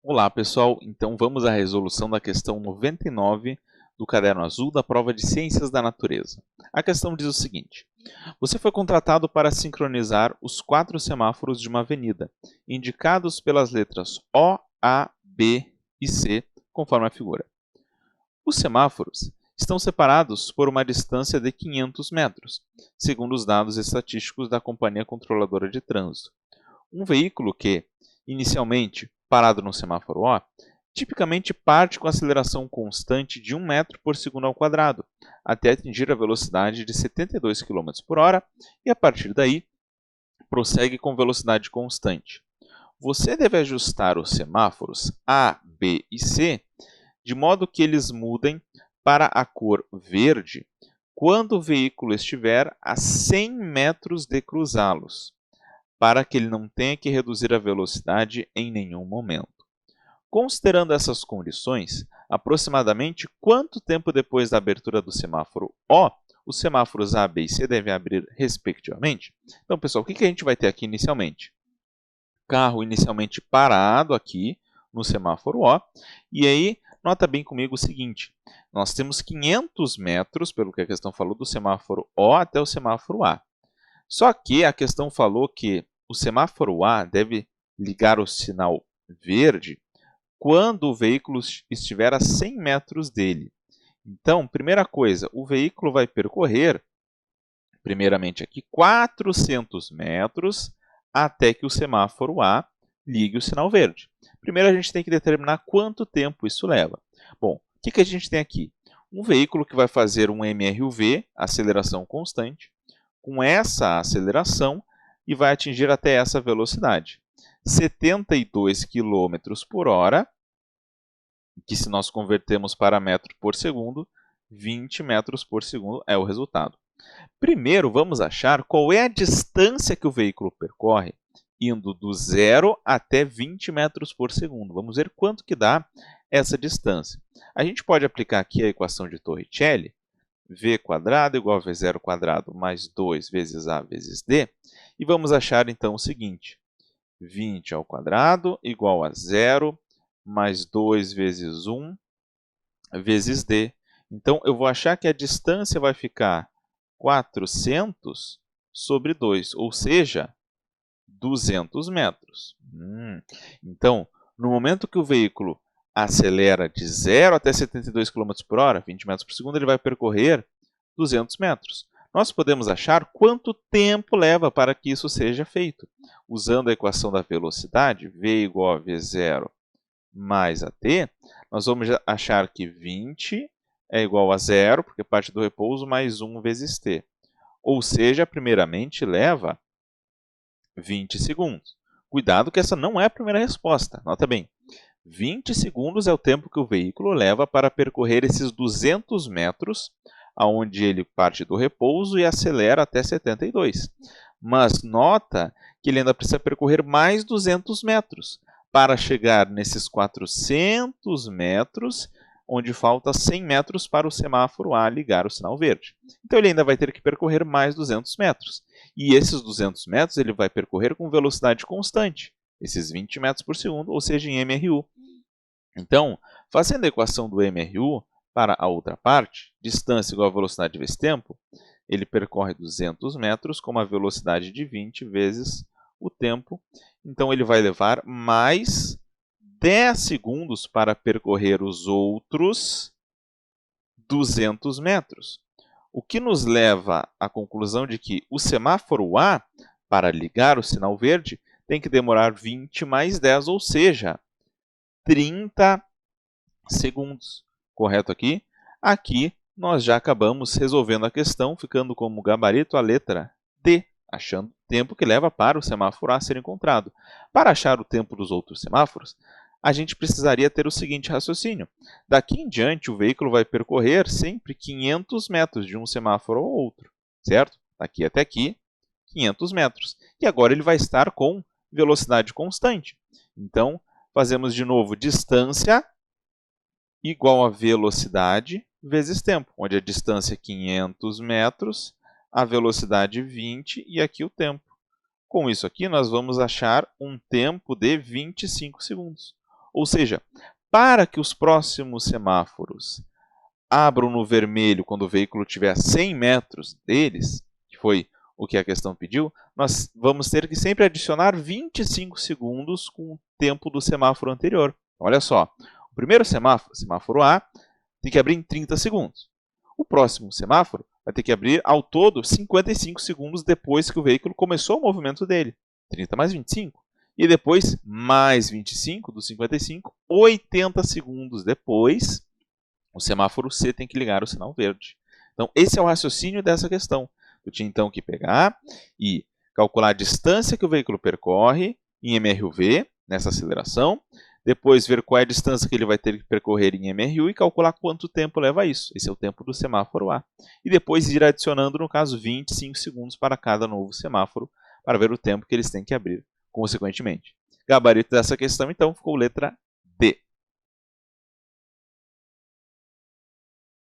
Olá, pessoal. Então vamos à resolução da questão 99 do caderno azul da prova de Ciências da Natureza. A questão diz o seguinte: você foi contratado para sincronizar os 4 semáforos de uma avenida, indicados pelas letras O, A, B e C, conforme a figura. Os semáforos estão separados por uma distância de 500 metros, segundo os dados estatísticos da Companhia Controladora de Trânsito. Um veículo que, inicialmente parado no semáforo O, tipicamente parte com aceleração constante de 1 metro por segundo ao quadrado, até atingir a velocidade de 72 km por hora e, a partir daí, prossegue com velocidade constante. Você deve ajustar os semáforos A, B e C de modo que eles mudem para a cor verde quando o veículo estiver a 100 metros de cruzá-los, para que ele não tenha que reduzir a velocidade em nenhum momento. Considerando essas condições, aproximadamente quanto tempo depois da abertura do semáforo O, os semáforos A, B e C devem abrir respectivamente? Então, pessoal, o que a gente vai ter aqui inicialmente? Carro inicialmente parado aqui no semáforo O, e aí, nota bem comigo o seguinte, nós temos 500 metros, pelo que a questão falou, do semáforo O até o semáforo A. Só que a questão falou que o semáforo A deve ligar o sinal verde quando o veículo estiver a 100 metros dele. Então, primeira coisa, o veículo vai percorrer, primeiramente aqui, 400 metros até que o semáforo A ligue o sinal verde. Primeiro, a gente tem que determinar quanto tempo isso leva. Bom, o que a gente tem aqui? Um veículo que vai fazer um MRUV, aceleração constante, com essa aceleração e vai atingir até essa velocidade. 72 km por hora, que se nós convertermos para metro por segundo, 20 metros por segundo é o resultado. Primeiro, vamos achar qual é a distância que o veículo percorre, indo do 0 até 20 metros por segundo. Vamos ver quanto que dá essa distância. A gente pode aplicar aqui a equação de Torricelli, v² igual a v0² mais 2 vezes a vezes d, e vamos achar então o seguinte, 20 ao quadrado igual a 0 mais 2 vezes 1 vezes d. Então, eu vou achar que a distância vai ficar 400 sobre 2, ou seja, 200 metros. Então, no momento que o veículo acelera de 0 até 72 km por hora, 20 metros por segundo, ele vai percorrer 200 metros. Nós podemos achar quanto tempo leva para que isso seja feito. Usando a equação da velocidade, v igual a v0 mais a t, nós vamos achar que 20 é igual a 0, porque parte do repouso, mais 1 vezes t. Ou seja, primeiramente leva 20 segundos. Cuidado que essa não é a primeira resposta. Nota bem, 20 segundos é o tempo que o veículo leva para percorrer esses 200 metros, onde ele parte do repouso e acelera até 72. Mas nota que ele ainda precisa percorrer mais 200 metros para chegar nesses 400 metros, onde falta 100 metros para o semáforo A ligar o sinal verde. Então, ele ainda vai ter que percorrer mais 200 metros. E esses 200 metros ele vai percorrer com velocidade constante, esses 20 metros por segundo, ou seja, em MRU. Então, fazendo a equação do MRU para a outra parte, distância igual a velocidade vezes tempo, ele percorre 200 metros com uma velocidade de 20 vezes o tempo. Então, ele vai levar mais 10 segundos para percorrer os outros 200 metros. O que nos leva à conclusão de que o semáforo A, para ligar o sinal verde, tem que demorar 20 mais 10, ou seja, 30 segundos. Correto aqui? Aqui, nós já acabamos resolvendo a questão, ficando como gabarito a letra D, achando o tempo que leva para o semáforo A ser encontrado. Para achar o tempo dos outros semáforos, a gente precisaria ter o seguinte raciocínio. Daqui em diante, o veículo vai percorrer sempre 500 metros de um semáforo ao outro, certo? Daqui até aqui, 500 metros. E agora ele vai estar com velocidade constante. Então, fazemos de novo distância igual a velocidade vezes tempo, onde a distância é 500 metros, a velocidade 20 e aqui o tempo. Com isso aqui, nós vamos achar um tempo de 25 segundos. Ou seja, para que os próximos semáforos abram no vermelho quando o veículo estiver a 100 metros deles, que foi o que a questão pediu, nós vamos ter que sempre adicionar 25 segundos com o tempo do semáforo anterior. Olha só, o primeiro semáforo, semáforo A, tem que abrir em 30 segundos. O próximo semáforo vai ter que abrir ao todo 55 segundos depois que o veículo começou o movimento dele. 30 mais 25. E depois, mais 25 dos 55, 80 segundos depois, o semáforo C tem que ligar o sinal verde. Então, esse é o raciocínio dessa questão. Eu tinha então que pegar e calcular a distância que o veículo percorre em MRUV, nessa aceleração, depois ver qual é a distância que ele vai ter que percorrer em MRU e calcular quanto tempo leva isso. Esse é o tempo do semáforo A. E depois ir adicionando, no caso, 25 segundos para cada novo semáforo, para ver o tempo que eles têm que abrir, consequentemente. Gabarito dessa questão, então, ficou letra